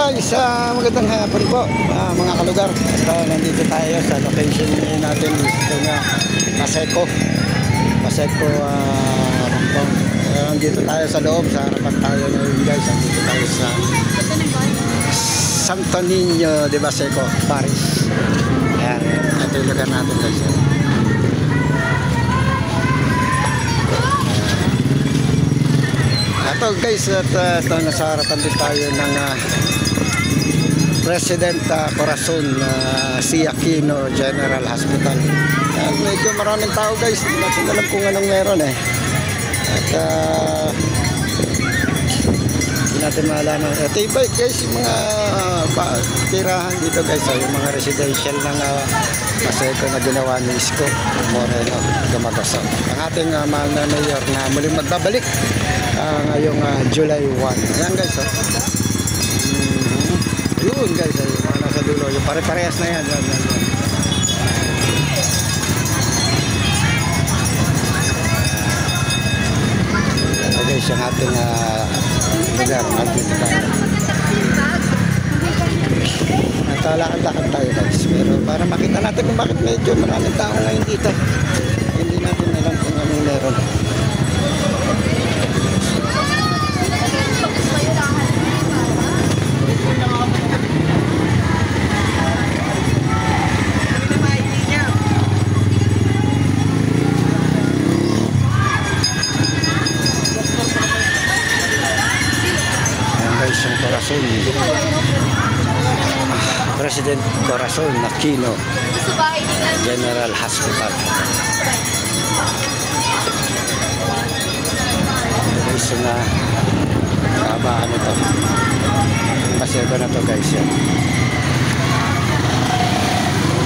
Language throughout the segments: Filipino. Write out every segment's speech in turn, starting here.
guys, magandang hapon po mga kalugar. Nandito tayo sa location natin dito nga Paseco Hongkong. Nandito tayo sa loob, sa harapan tayo ngayon guys. Nandito tayo sa Santo Niño de Baseco, Paris. Ayan, ito yung lugar natin guys. Ito guys, at ito nasa harapan din tayo ng President Corazon C. Aquino General Hospital. Medyo maraming tao guys, hindi natin alam kung anong meron eh. At hindi natin malaman. Ito yung bike guys, yung mga tirahan dito guys, yung mga residential ng Paseco na ginawa ni Isko Moreno Dumagoso, ang ating mahal na mayor na muling magbabalik ngayong July 1. Ayan guys, yun guys, yung mga nasa dulo, yung pare-parehas na yan, yan. Ito guys, yung ating lugar, nandito tayo. Natalakad-lakad tayo guys, pero para makita natin kung bakit medyo maraming tao ngayon dito. Hindi natin alam kung anong meron. Yung Corazon, President Corazon Aquino General Hospital. Guys, na kahabaan ito. Paseco na to guys yan.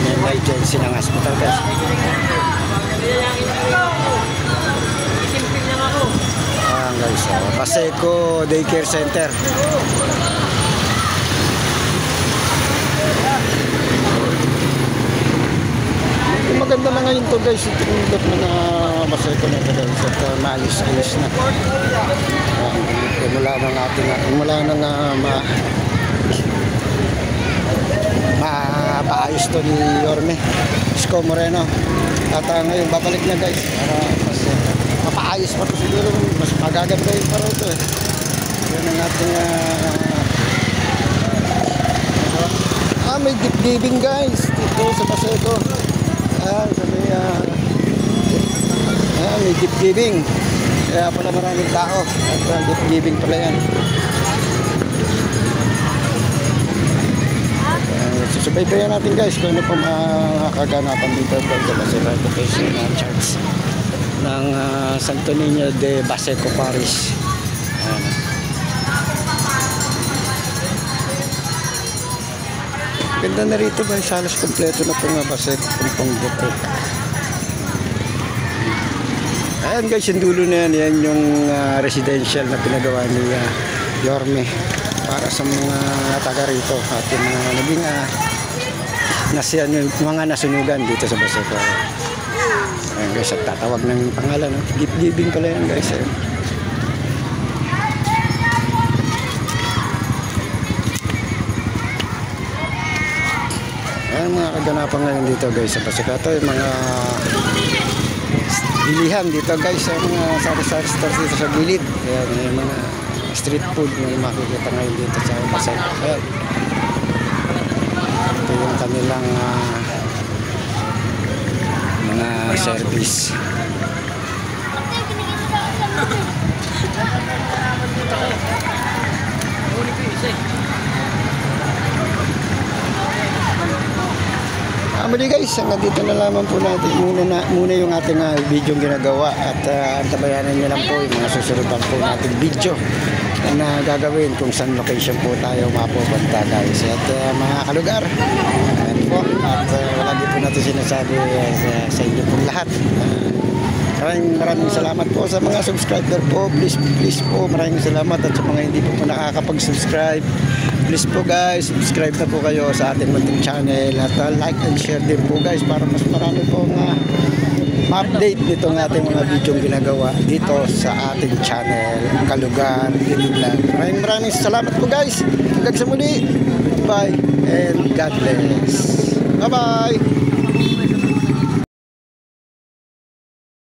May emergency ng hospital guys. Guys, Paseco Daycare Center. Maganda na ngayon to guys, itong lugar na Paseco na ito guys, at maalis-alis na. Mula nang mapaayos to ni Yorme Isko Moreno, at ngayon babalik na guys para mas mapaayos pa ito siguro, mas magaganda yun para ito eh. Yan ang ating may gift giving guys dito sa Paseco. May gift giving, kaya pala maraming tao at gift giving pala yan. Susubaybayan natin guys kung ano pa makakaganapan dito sa Paseco Education Church ng Santo Niño de Baseco, Paris. Ganda na rito guys, halos kompleto na itong Baseco Hongkong dito. Ayan guys, yung dulo na yan, yan yung residential na pinagawa ni Yorme para sa mga taga rito at yung mga naging mga nasunugan dito sa Baseco. Ayan guys, at tatawag ng pangalan, no? Gift giving pala yan guys. Ayan mga kaganapan ngayon dito guys sa Paseco. Ito yung mga bilihan dito guys, mga sari-sari stores dito sa gilid. Ayan, yung mga street food na makikita ngayon dito sa Paseco. Ayan, ito yung kanilang mga service. Muli guys, dito na lamang po natin muna yung ating video ginagawa, at antabayanan nyo lang po yung mga susunod pa po nating video na gagawin kung saan location po tayo mapupunta guys. At mga kalugar, po, at lagi po natin sinasabi sa inyo pong lahat, maraming salamat po sa mga subscriber po. Please po, maraming salamat. At sa mga hindi po nakakapag-subscribe, please po guys, subscribe na po kayo sa ating munting channel, at like and share din po guys para mas marami po update nitong ating mga video ginagawa dito sa ating channel, Kalugar Daily Vlog. Maraming salamat po guys. Hanggang sa muli. Bye and God bless. Bye-bye.